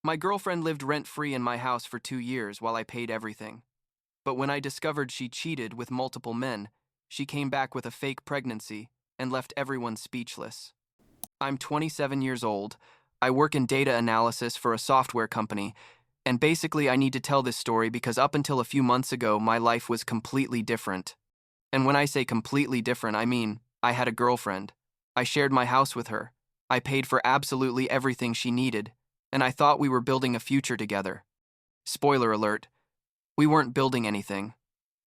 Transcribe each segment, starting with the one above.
My girlfriend lived rent-free in my house for 2 years while I paid everything. But when I discovered she cheated with multiple men, she came back with a fake pregnancy and left everyone speechless. I'm 27 years old. I work in data analysis for a software company, and basically I need to tell this story because up until a few months ago, my life was completely different. And when I say completely different, I mean I had a girlfriend. I shared my house with her. I paid for absolutely everything she needed, and I thought we were building a future together. Spoiler alert, we weren't building anything.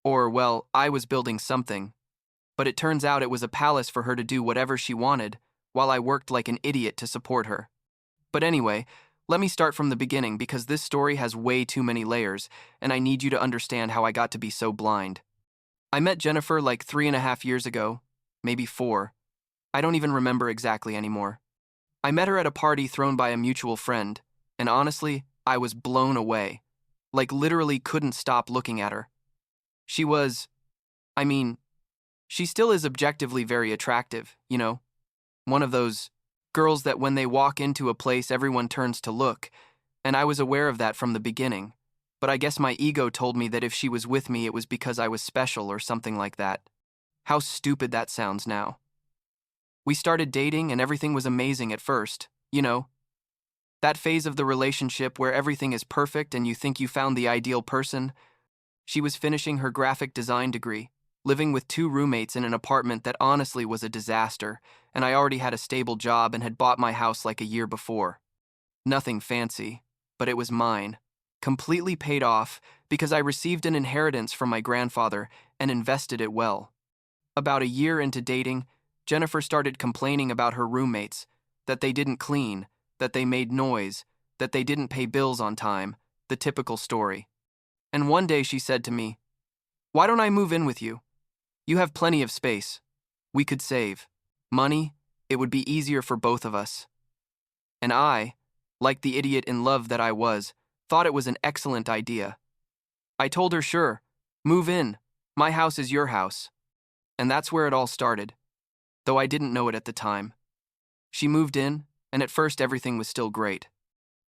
Or, well, I was building something. But it turns out it was a palace for her to do whatever she wanted, while I worked like an idiot to support her. But anyway, let me start from the beginning because this story has way too many layers, and I need you to understand how I got to be so blind. I met Jennifer like 3.5 years ago, maybe 4. I don't even remember exactly anymore. I met her at a party thrown by a mutual friend, and honestly, I was blown away. Like literally couldn't stop looking at her. She was, I mean, she still is objectively very attractive, you know? One of those girls that when they walk into a place everyone turns to look, and I was aware of that from the beginning. But I guess my ego told me that if she was with me it was because I was special or something like that. How stupid that sounds now. We started dating and everything was amazing at first, you know? That phase of the relationship where everything is perfect and you think you found the ideal person. She was finishing her graphic design degree, living with 2 roommates in an apartment that honestly was a disaster, and I already had a stable job and had bought my house like a year before. Nothing fancy, but it was mine. Completely paid off because I received an inheritance from my grandfather and invested it well. About a year into dating, Jennifer started complaining about her roommates, that they didn't clean, that they made noise, that they didn't pay bills on time, the typical story. And one day she said to me, "Why don't I move in with you? You have plenty of space. We could save money. It would be easier for both of us." And I, like the idiot in love that I was, thought it was an excellent idea. I told her, "Sure, move in. My house is your house." And that's where it all started, though I didn't know it at the time. She moved in, and at first everything was still great.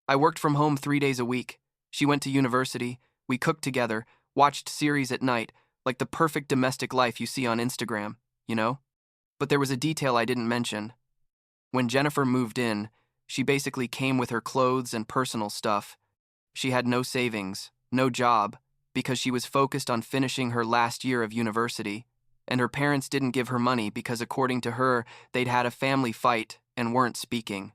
I worked from home 3 days a week. She went to university, we cooked together, watched series at night, like the perfect domestic life you see on Instagram, you know? But there was a detail I didn't mention. When Jennifer moved in, she basically came with her clothes and personal stuff. She had no savings, no job, because she was focused on finishing her last year of university, and her parents didn't give her money because according to her, they'd had a family fight and weren't speaking.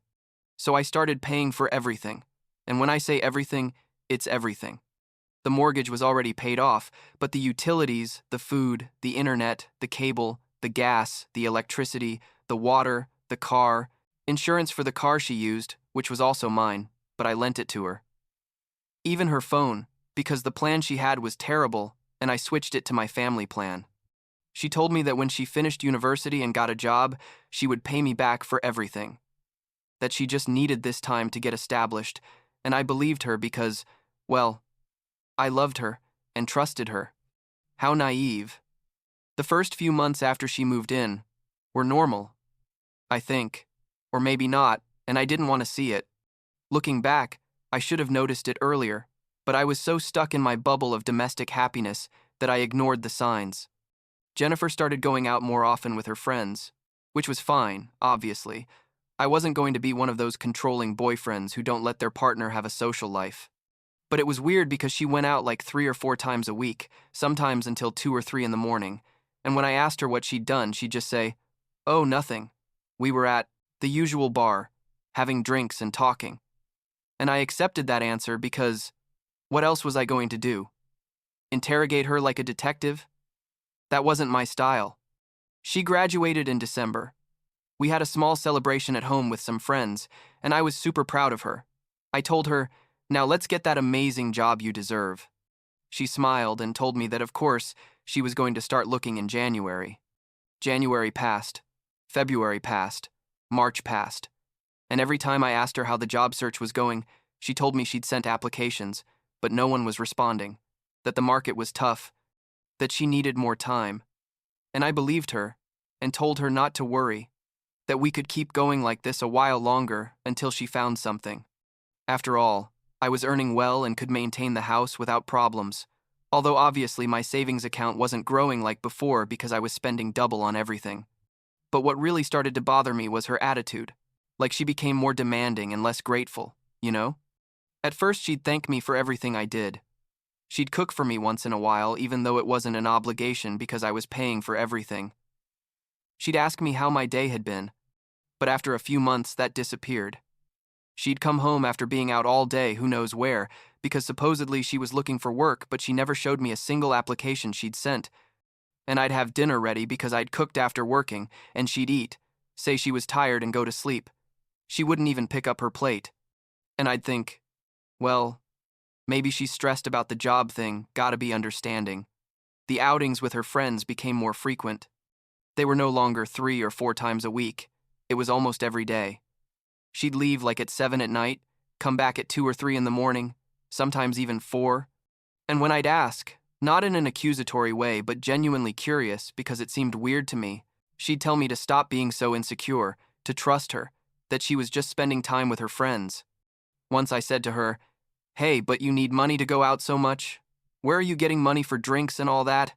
So I started paying for everything. And when I say everything, it's everything. The mortgage was already paid off, but the utilities, the food, the internet, the cable, the gas, the electricity, the water, the car, insurance for the car she used, which was also mine, but I lent it to her. Even her phone, because the plan she had was terrible, and I switched it to my family plan. She told me that when she finished university and got a job, she would pay me back for everything. That she just needed this time to get established, and I believed her because, well, I loved her and trusted her. How naive. The first few months after she moved in were normal, I think, or maybe not, and I didn't want to see it. Looking back, I should have noticed it earlier, but I was so stuck in my bubble of domestic happiness that I ignored the signs. Jennifer started going out more often with her friends, which was fine, obviously. I wasn't going to be one of those controlling boyfriends who don't let their partner have a social life. But it was weird because she went out like 3 or 4 times a week, sometimes until 2 or 3 in the morning, and when I asked her what she'd done, she'd just say, "Oh, nothing. We were at the usual bar, having drinks and talking." And I accepted that answer because what else was I going to do? Interrogate her like a detective? That wasn't my style. She graduated in December. We had a small celebration at home with some friends, and I was super proud of her. I told her, "Now let's get that amazing job you deserve." She smiled and told me that of course she was going to start looking in January. January passed, February passed, March passed, and every time I asked her how the job search was going, she told me she'd sent applications, but no one was responding, that the market was tough, that she needed more time. And I believed her and told her not to worry, that we could keep going like this a while longer until she found something. After all, I was earning well and could maintain the house without problems, although obviously my savings account wasn't growing like before because I was spending double on everything. But what really started to bother me was her attitude. Like she became more demanding and less grateful, you know? At first, she'd thank me for everything I did. She'd cook for me once in a while, even though it wasn't an obligation because I was paying for everything. She'd ask me how my day had been, but after a few months, that disappeared. She'd come home after being out all day, who knows where, because supposedly she was looking for work, but she never showed me a single application she'd sent. And I'd have dinner ready because I'd cooked after working, and she'd eat, say she was tired and go to sleep. She wouldn't even pick up her plate. And I'd think, well, maybe she's stressed about the job thing, gotta be understanding. The outings with her friends became more frequent. They were no longer 3 or 4 times a week. It was almost every day. She'd leave like at 7 at night, come back at 2 or 3 in the morning, sometimes even 4. And when I'd ask, not in an accusatory way, but genuinely curious because it seemed weird to me, she'd tell me to stop being so insecure, to trust her, that she was just spending time with her friends. Once I said to her, "Hey, but you need money to go out so much? Where are you getting money for drinks and all that?"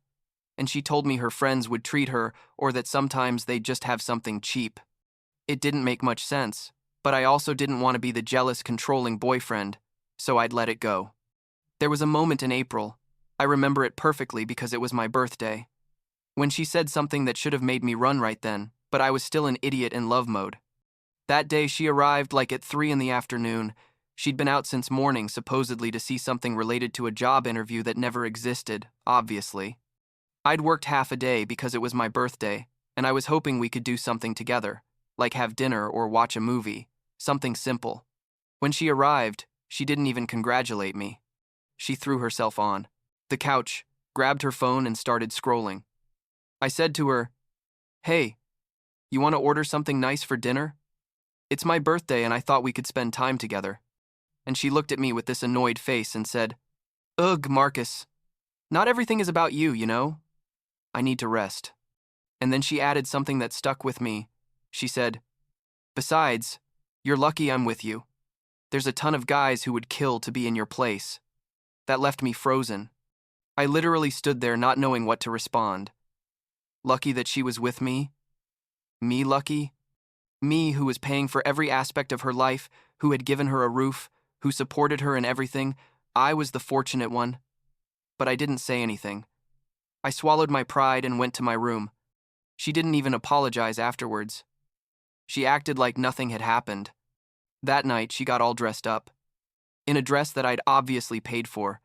And she told me her friends would treat her or that sometimes they'd just have something cheap. It didn't make much sense, but I also didn't want to be the jealous, controlling boyfriend, so I'd let it go. There was a moment in April. I remember it perfectly because it was my birthday, when she said something that should have made me run right then, but I was still an idiot in love mode. That day she arrived like at 3 in the afternoon. She'd been out since morning, supposedly to see something related to a job interview that never existed, obviously. I'd worked half a day because it was my birthday, and I was hoping we could do something together, like have dinner or watch a movie, something simple. When she arrived, she didn't even congratulate me. She threw herself on the couch, grabbed her phone, and started scrolling. I said to her, "Hey, you want to order something nice for dinner? It's my birthday and I thought we could spend time together." And she looked at me with this annoyed face and said, "Ugh, Marcus. Not everything is about you, you know? I need to rest." And then she added something that stuck with me. She said, "Besides, you're lucky I'm with you. There's a ton of guys who would kill to be in your place." That left me frozen. I literally stood there not knowing what to respond. Lucky that she was with me? Me lucky? Me who was paying for every aspect of her life, who had given her a roof, who supported her in everything. I was the fortunate one. But I didn't say anything. I swallowed my pride and went to my room. She didn't even apologize afterwards. She acted like nothing had happened. That night, she got all dressed up, in a dress that I'd obviously paid for,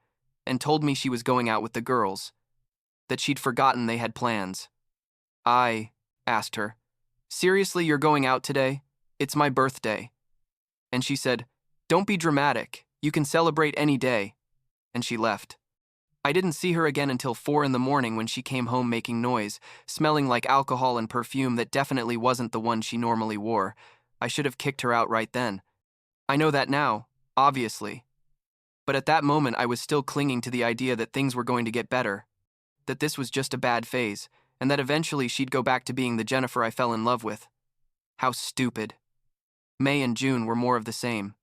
and told me she was going out with the girls, that she'd forgotten they had plans. I asked her, "Seriously, you're going out today? It's my birthday." And she said, "Don't be dramatic. You can celebrate any day." And she left. I didn't see her again until 4 in the morning when she came home making noise, smelling like alcohol and perfume that definitely wasn't the one she normally wore. I should have kicked her out right then. I know that now, obviously. But at that moment I was still clinging to the idea that things were going to get better, that this was just a bad phase, and that eventually she'd go back to being the Jennifer I fell in love with. How stupid. May and June were more of the same.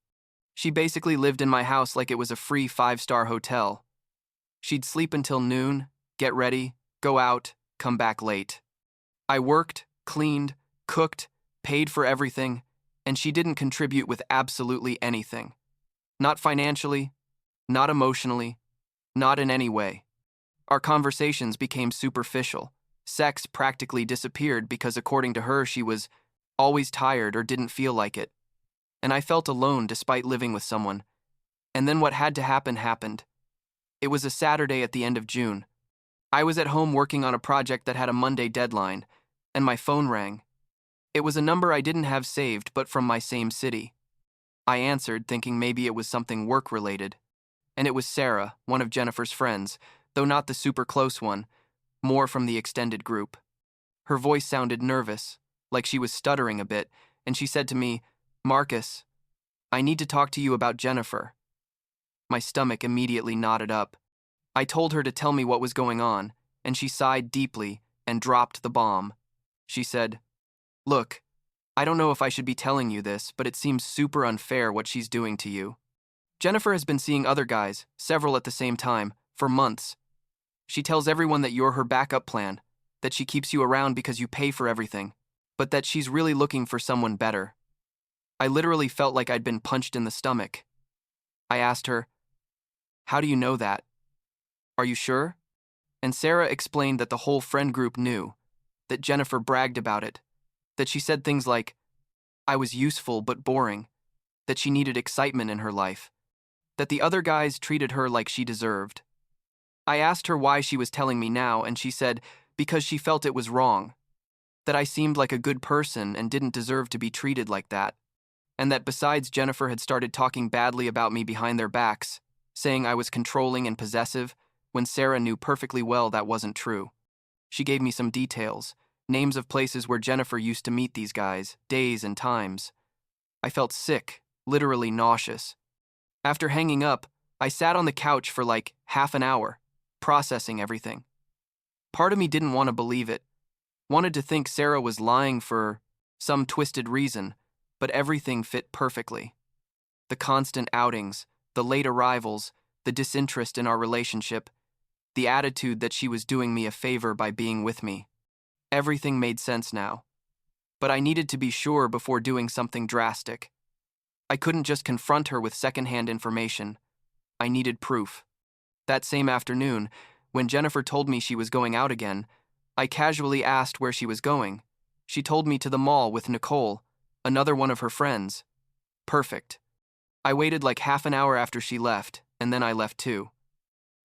She basically lived in my house like it was a free 5-star hotel. She'd sleep until noon, get ready, go out, come back late. I worked, cleaned, cooked, paid for everything, and she didn't contribute with absolutely anything. Not financially, not emotionally, not in any way. Our conversations became superficial. Sex practically disappeared because, according to her, she was always tired or didn't feel like it. And I felt alone despite living with someone. And then what had to happen happened. It was a Saturday at the end of June. I was at home working on a project that had a Monday deadline, and my phone rang. It was a number I didn't have saved, but from my same city. I answered, thinking maybe it was something work-related. And it was Sarah, one of Jennifer's friends, though not the super close one, more from the extended group. Her voice sounded nervous, like she was stuttering a bit, and she said to me, "Marcus, I need to talk to you about Jennifer." My stomach immediately knotted up. I told her to tell me what was going on, and she sighed deeply and dropped the bomb. She said, "Look, I don't know if I should be telling you this, but it seems super unfair what she's doing to you." Jennifer has been seeing other guys, several at the same time, for months. She tells everyone that you're her backup plan, that she keeps you around because you pay for everything, but that she's really looking for someone better. I literally felt like I'd been punched in the stomach. I asked her, "How do you know that? Are you sure?" And Sarah explained that the whole friend group knew, that Jennifer bragged about it, that she said things like, "I was useful but boring," that she needed excitement in her life, that the other guys treated her like she deserved. I asked her why she was telling me now, and she said because she felt it was wrong, that I seemed like a good person and didn't deserve to be treated like that, and that besides Jennifer had started talking badly about me behind their backs, saying I was controlling and possessive, when Sarah knew perfectly well that wasn't true. She gave me some details, names of places where Jennifer used to meet these guys, days and times. I felt sick, literally nauseous. After hanging up, I sat on the couch for like half an hour, processing everything. Part of me didn't want to believe it, wanted to think Sarah was lying for some twisted reason, but everything fit perfectly. The constant outings, the late arrivals, the disinterest in our relationship, the attitude that she was doing me a favor by being with me. Everything made sense now. But I needed to be sure before doing something drastic. I couldn't just confront her with secondhand information. I needed proof. That same afternoon, when Jennifer told me she was going out again, I casually asked where she was going. She told me to the mall with Nicole, another one of her friends. Perfect. I waited like half an hour after she left, and then I left too.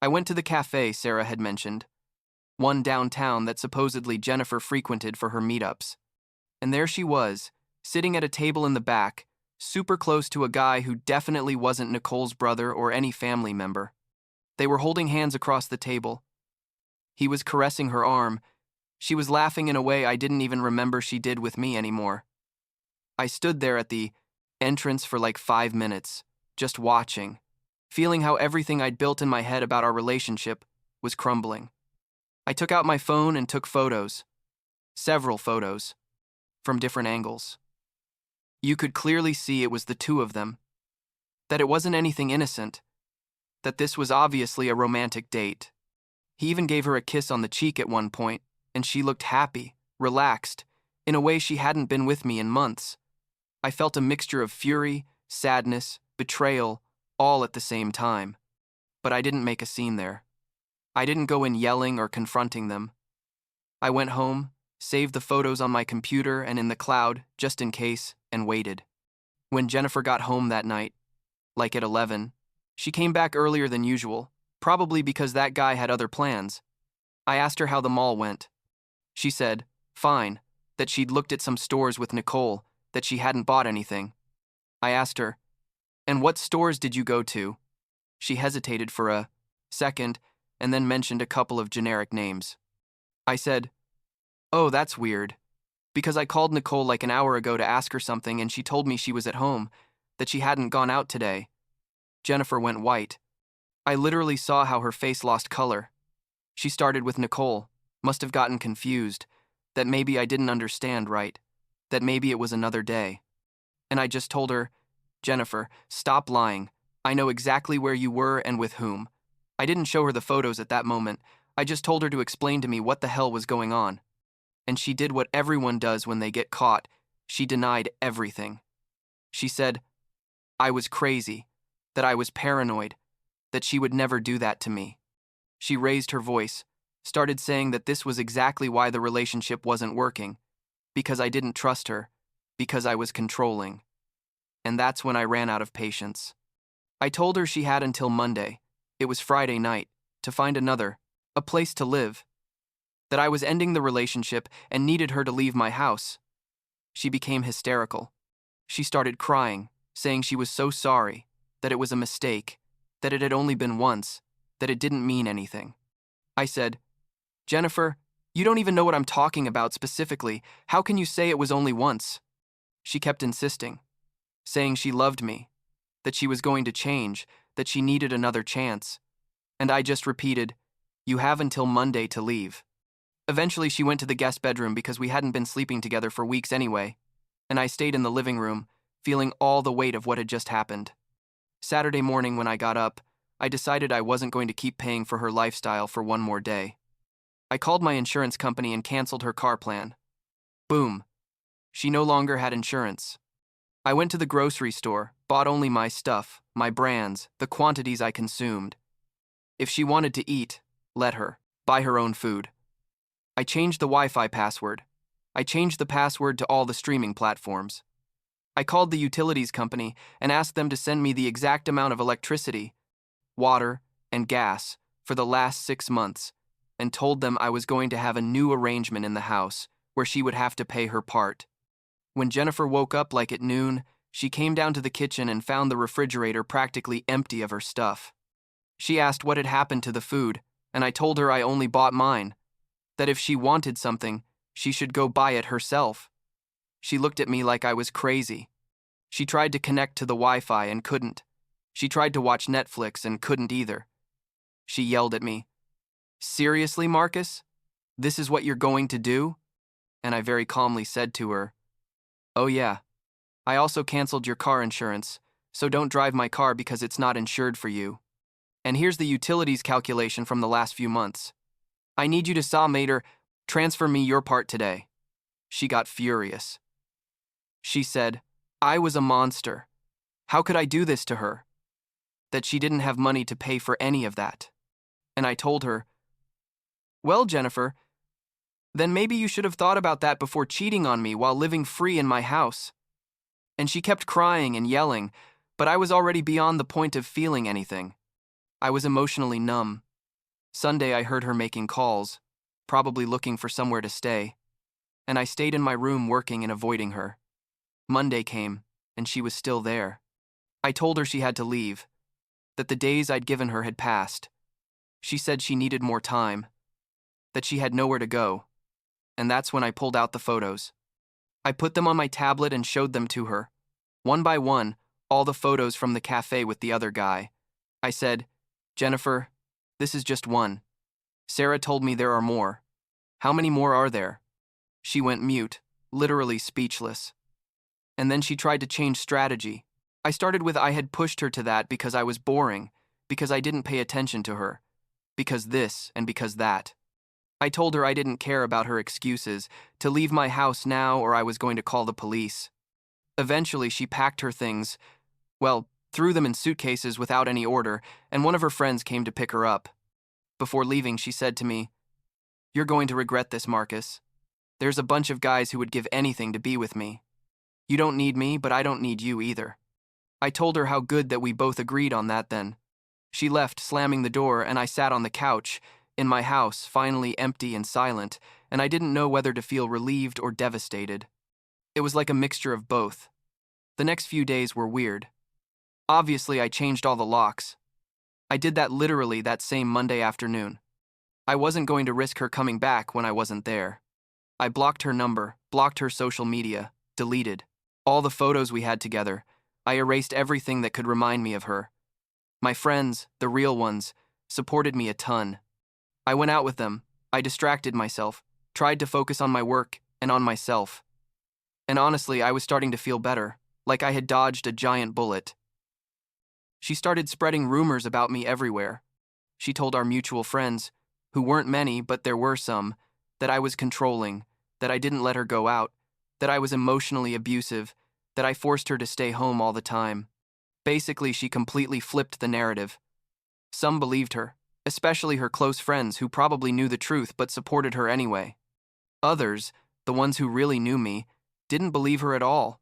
I went to the cafe Sarah had mentioned, one downtown that supposedly Jennifer frequented for her meetups. And there she was, sitting at a table in the back, super close to a guy who definitely wasn't Nicole's brother or any family member. They were holding hands across the table. He was caressing her arm. She was laughing in a way I didn't even remember she did with me anymore. I stood there at the entrance for like 5 minutes, just watching, feeling how everything I'd built in my head about our relationship was crumbling. I took out my phone and took photos. Several photos. From different angles. You could clearly see it was the two of them. That it wasn't anything innocent. That this was obviously a romantic date. He even gave her a kiss on the cheek at one point, and she looked happy, relaxed, in a way she hadn't been with me in months. I felt a mixture of fury, sadness, betrayal, all at the same time. But I didn't make a scene there. I didn't go in yelling or confronting them. I went home, saved the photos on my computer and in the cloud, just in case, and waited. When Jennifer got home that night, like at 11, she came back earlier than usual, probably because that guy had other plans. I asked her how the mall went. She said, fine, that she'd looked at some stores with Nicole, that she hadn't bought anything. I asked her, and what stores did you go to? She hesitated for a second and then mentioned a couple of generic names. I said, oh, that's weird, because I called Nicole like an hour ago to ask her something and she told me she was at home, that she hadn't gone out today. Jennifer went white. I literally saw how her face lost color. She started with Nicole, must have gotten confused, that maybe I didn't understand right, that maybe it was another day. And I just told her, Jennifer, stop lying. I know exactly where you were and with whom. I didn't show her the photos at that moment. I just told her to explain to me what the hell was going on. And she did what everyone does when they get caught. She denied everything. She said, I was crazy, that I was paranoid, that she would never do that to me. She raised her voice, started saying that this was exactly why the relationship wasn't working, because I didn't trust her, because I was controlling. And that's when I ran out of patience. I told her she had until Monday, it was Friday night, to find a place to live, that I was ending the relationship and needed her to leave my house. She became hysterical. She started crying, saying she was so sorry, that it was a mistake, that it had only been once, that it didn't mean anything. I said, Jennifer, you don't even know what I'm talking about specifically. How can you say it was only once? She kept insisting, saying she loved me, that she was going to change, that she needed another chance. And I just repeated, you have until Monday to leave. Eventually she went to the guest bedroom because we hadn't been sleeping together for weeks anyway, and I stayed in the living room, feeling all the weight of what had just happened. Saturday morning when I got up, I decided I wasn't going to keep paying for her lifestyle for one more day. I called my insurance company and canceled her car plan. Boom. She no longer had insurance. I went to the grocery store, bought only my stuff, my brands, the quantities I consumed. If she wanted to eat, let her. Buy her own food. I changed the Wi-Fi password. I changed the password to all the streaming platforms. I called the utilities company and asked them to send me the exact amount of electricity, water, and gas for the last 6 months, and told them I was going to have a new arrangement in the house where she would have to pay her part. When Jennifer woke up like at noon, she came down to the kitchen and found the refrigerator practically empty of her stuff. She asked what had happened to the food, and I told her I only bought mine, that if she wanted something, she should go buy it herself. She looked at me like I was crazy. She tried to connect to the Wi-Fi and couldn't. She tried to watch Netflix and couldn't either. She yelled at me, "Seriously, Marcus? This is what you're going to do?" And I very calmly said to her, "Oh yeah, I also canceled your car insurance, so don't drive my car because it's not insured for you. And here's the utilities calculation from the last few months. I need you to transfer me your part today." She got furious. She said, I was a monster. How could I do this to her? That she didn't have money to pay for any of that. And I told her, "Well, Jennifer, then maybe you should have thought about that before cheating on me while living free in my house." And she kept crying and yelling, but I was already beyond the point of feeling anything. I was emotionally numb. Sunday I heard her making calls, probably looking for somewhere to stay, and I stayed in my room working and avoiding her. Monday came, and she was still there. I told her she had to leave, that the days I'd given her had passed. She said she needed more time, that she had nowhere to go, and that's when I pulled out the photos. I put them on my tablet and showed them to her. One by one, all the photos from the cafe with the other guy. I said, "Jennifer, this is just one. Sarah told me there are more. How many more are there?" She went mute, literally speechless. And then she tried to change strategy. I started with I had pushed her to that because I was boring, because I didn't pay attention to her, because this and because that. I told her I didn't care about her excuses, to leave my house now or I was going to call the police. Eventually, she packed her things, threw them in suitcases without any order, and one of her friends came to pick her up. Before leaving, she said to me, "You're going to regret this, Marcus. There's a bunch of guys who would give anything to be with me. You don't need me, but I don't need you either." I told her how good that we both agreed on that then. She left, slamming the door, and I sat on the couch, in my house, finally empty and silent, and I didn't know whether to feel relieved or devastated. It was like a mixture of both. The next few days were weird. Obviously, I changed all the locks. I did that literally that same Monday afternoon. I wasn't going to risk her coming back when I wasn't there. I blocked her number, blocked her social media, deleted all the photos we had together. I erased everything that could remind me of her. My friends, the real ones, supported me a ton. I went out with them, I distracted myself, tried to focus on my work and on myself. And honestly, I was starting to feel better, like I had dodged a giant bullet. She started spreading rumors about me everywhere. She told our mutual friends, who weren't many but there were some, that I was controlling, that I didn't let her go out, that I was emotionally abusive, that I forced her to stay home all the time. Basically, she completely flipped the narrative. Some believed her, especially her close friends who probably knew the truth but supported her anyway. Others, the ones who really knew me, didn't believe her at all.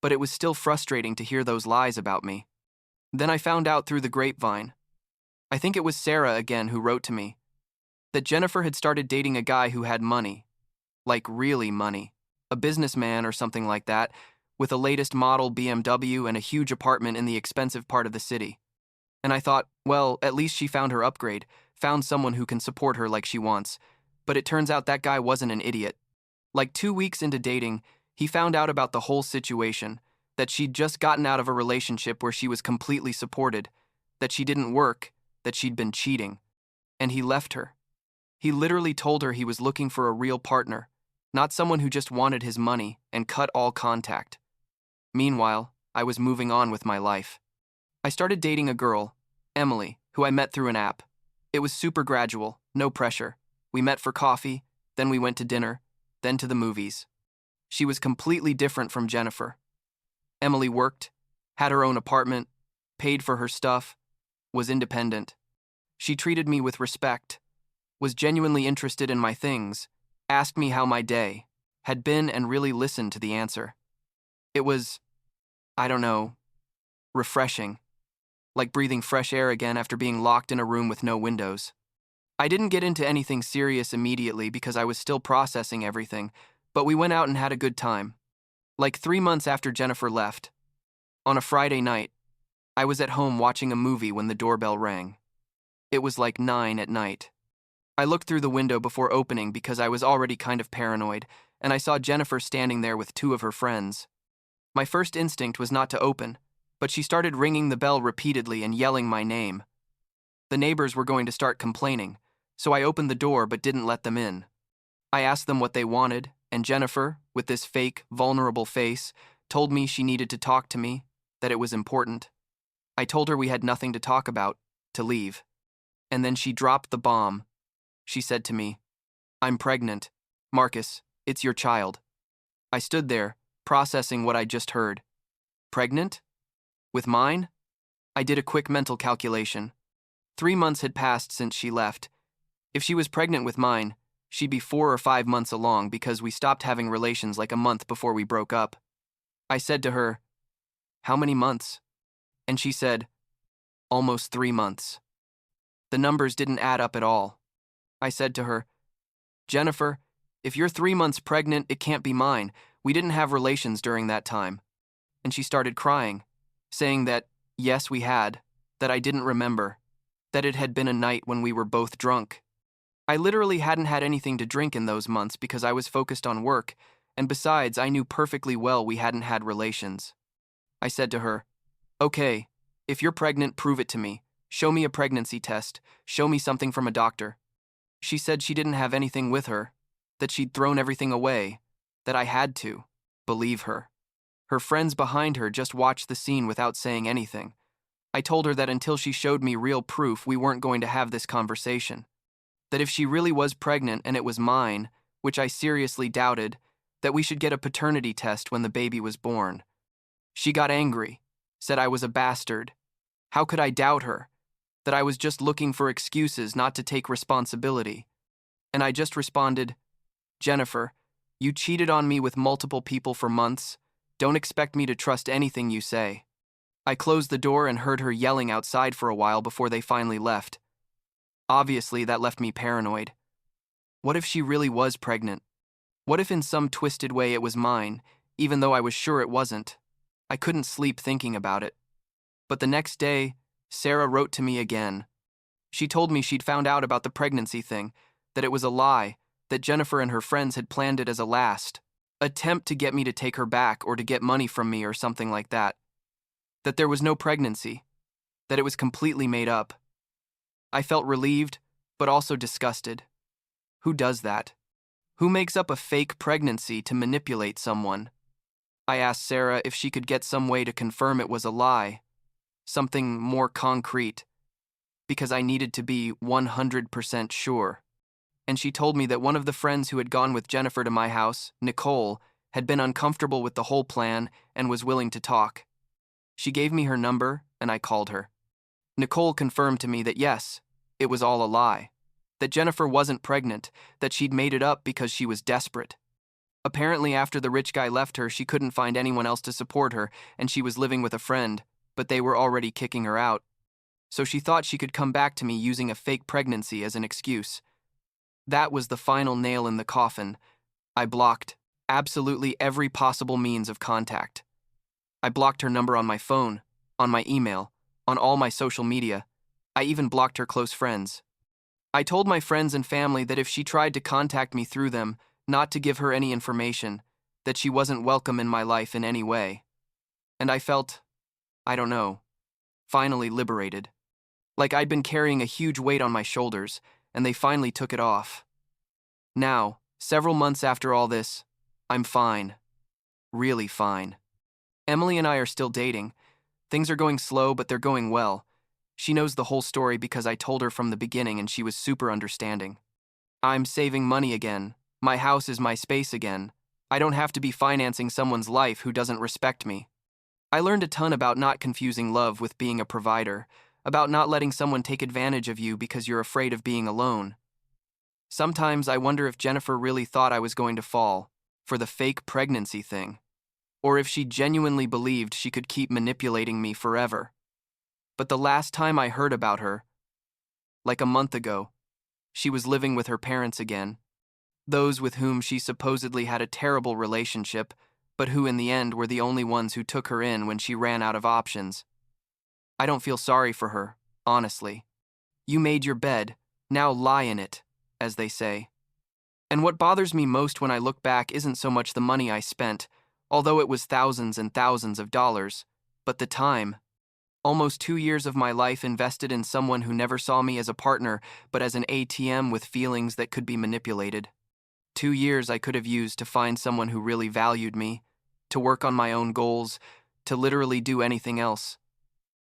But it was still frustrating to hear those lies about me. Then I found out through the grapevine. I think it was Sarah again who wrote to me, that Jennifer had started dating a guy who had money. Like really money. A businessman or something like that, with a latest model BMW and a huge apartment in the expensive part of the city. And I thought, well, at least she found her upgrade, found someone who can support her like she wants. But it turns out that guy wasn't an idiot. Like 2 weeks into dating, he found out about the whole situation, that she'd just gotten out of a relationship where she was completely supported, that she didn't work, that she'd been cheating. And he left her. He literally told her he was looking for a real partner, not someone who just wanted his money, and cut all contact. Meanwhile, I was moving on with my life. I started dating a girl, Emily, who I met through an app. It was super gradual, no pressure. We met for coffee, then we went to dinner, then to the movies. She was completely different from Jennifer. Emily worked, had her own apartment, paid for her stuff, was independent. She treated me with respect, was genuinely interested in my things, asked me how my day had been, and really listened to the answer. It was, I don't know, refreshing, like breathing fresh air again after being locked in a room with no windows. I didn't get into anything serious immediately because I was still processing everything, but we went out and had a good time. Like 3 months after Jennifer left, on a Friday night, I was at home watching a movie when the doorbell rang. It was like 9 at night. I looked through the window before opening because I was already kind of paranoid, and I saw Jennifer standing there with 2 of her friends. My first instinct was not to open, but she started ringing the bell repeatedly and yelling my name. The neighbors were going to start complaining, so I opened the door but didn't let them in. I asked them what they wanted, and Jennifer, with this fake, vulnerable face, told me she needed to talk to me, that it was important. I told her we had nothing to talk about, to leave. And then she dropped the bomb. She said to me, "I'm pregnant. Marcus, it's your child." I stood there, processing what I just heard. Pregnant? With mine? I did a quick mental calculation. 3 months had passed since she left. If she was pregnant with mine, she'd be 4 or 5 months along because we stopped having relations like a month before we broke up. I said to her, "How many months?" And she said, "Almost 3 months." The numbers didn't add up at all. I said to her, "Jennifer, if you're 3 months pregnant, it can't be mine. We didn't have relations during that time." And she started crying, saying that, yes, we had, that I didn't remember, that it had been a night when we were both drunk. I literally hadn't had anything to drink in those months because I was focused on work, and besides, I knew perfectly well we hadn't had relations. I said to her, "Okay, if you're pregnant, prove it to me. Show me a pregnancy test. Show me something from a doctor." She said she didn't have anything with her, that she'd thrown everything away, that I had to believe her. Her friends behind her just watched the scene without saying anything. I told her that until she showed me real proof, we weren't going to have this conversation. That if she really was pregnant and it was mine, which I seriously doubted, that we should get a paternity test when the baby was born. She got angry, said I was a bastard. How could I doubt her? That I was just looking for excuses not to take responsibility. And I just responded, "Jennifer, you cheated on me with multiple people for months. Don't expect me to trust anything you say." I closed the door and heard her yelling outside for a while before they finally left. Obviously, that left me paranoid. What if she really was pregnant? What if in some twisted way it was mine, even though I was sure it wasn't? I couldn't sleep thinking about it. But the next day, Sarah wrote to me again. She told me she'd found out about the pregnancy thing, that it was a lie, that Jennifer and her friends had planned it as a last attempt to get me to take her back or to get money from me or something like that. That there was no pregnancy, that it was completely made up. I felt relieved, but also disgusted. Who does that? Who makes up a fake pregnancy to manipulate someone? I asked Sarah if she could get some way to confirm it was a lie, something more concrete, because I needed to be 100% sure. And she told me that one of the friends who had gone with Jennifer to my house, Nicole, had been uncomfortable with the whole plan and was willing to talk. She gave me her number, and I called her. Nicole confirmed to me that yes, it was all a lie, that Jennifer wasn't pregnant, that she'd made it up because she was desperate. Apparently, after the rich guy left her, she couldn't find anyone else to support her, and she was living with a friend, but they were already kicking her out. So she thought she could come back to me using a fake pregnancy as an excuse. That was the final nail in the coffin. I blocked absolutely every possible means of contact. I blocked her number on my phone, on my email, on all my social media. I even blocked her close friends. I told my friends and family that if she tried to contact me through them, not to give her any information, that she wasn't welcome in my life in any way. And I felt, I don't know, finally liberated. Like I'd been carrying a huge weight on my shoulders, and they finally took it off. Now, several months after all this, I'm fine. Really fine. Emily and I are still dating, Things are going slow, but they're going well. She knows the whole story because I told her from the beginning and she was super understanding. I'm saving money again. My house is my space again. I don't have to be financing someone's life who doesn't respect me. I learned a ton about not confusing love with being a provider, about not letting someone take advantage of you because you're afraid of being alone. Sometimes I wonder if Jennifer really thought I was going to fall for the fake pregnancy thing, or if she genuinely believed she could keep manipulating me forever. But the last time I heard about her, like a month ago, she was living with her parents again, those with whom she supposedly had a terrible relationship, but who in the end were the only ones who took her in when she ran out of options. I don't feel sorry for her, honestly. You made your bed, now lie in it, as they say. And what bothers me most when I look back isn't so much the money I spent, although it was thousands and thousands of dollars, but the time. Almost 2 years of my life invested in someone who never saw me as a partner, but as an ATM with feelings that could be manipulated. 2 years I could have used to find someone who really valued me, to work on my own goals, to literally do anything else.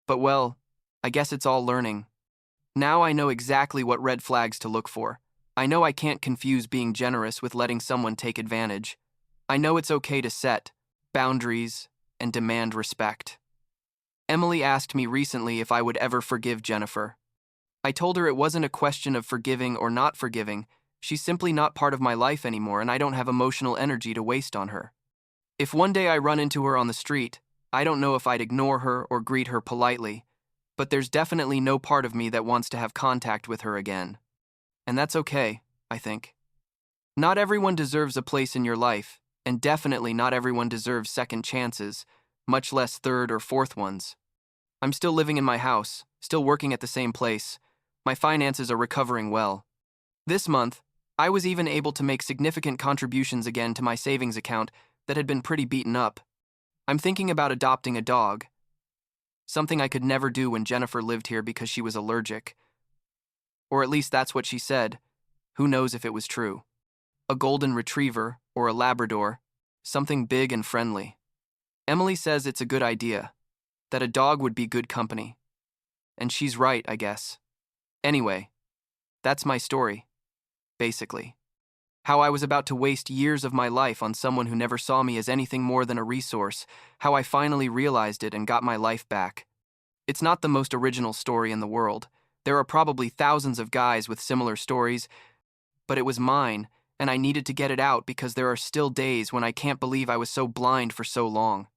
But well, I guess it's all learning. Now I know exactly what red flags to look for. I know I can't confuse being generous with letting someone take advantage. I know it's okay to set boundaries and demand respect. Emily asked me recently if I would ever forgive Jennifer. I told her it wasn't a question of forgiving or not forgiving. She's simply not part of my life anymore, and I don't have emotional energy to waste on her. If one day I run into her on the street, I don't know if I'd ignore her or greet her politely, but there's definitely no part of me that wants to have contact with her again. And that's okay, I think. Not everyone deserves a place in your life, and definitely not everyone deserves second chances, much less third or fourth ones. I'm still living in my house, still working at the same place. My finances are recovering well. This month, I was even able to make significant contributions again to my savings account that had been pretty beaten up. I'm thinking about adopting a dog, something I could never do when Jennifer lived here because she was allergic. Or at least that's what she said. Who knows if it was true. A golden retriever or a Labrador, something big and friendly. Emily says it's a good idea, that a dog would be good company. And she's right, I guess. Anyway, that's my story, basically. How I was about to waste years of my life on someone who never saw me as anything more than a resource, how I finally realized it and got my life back. It's not the most original story in the world. There are probably thousands of guys with similar stories, but it was mine, and I needed to get it out because there are still days when I can't believe I was so blind for so long.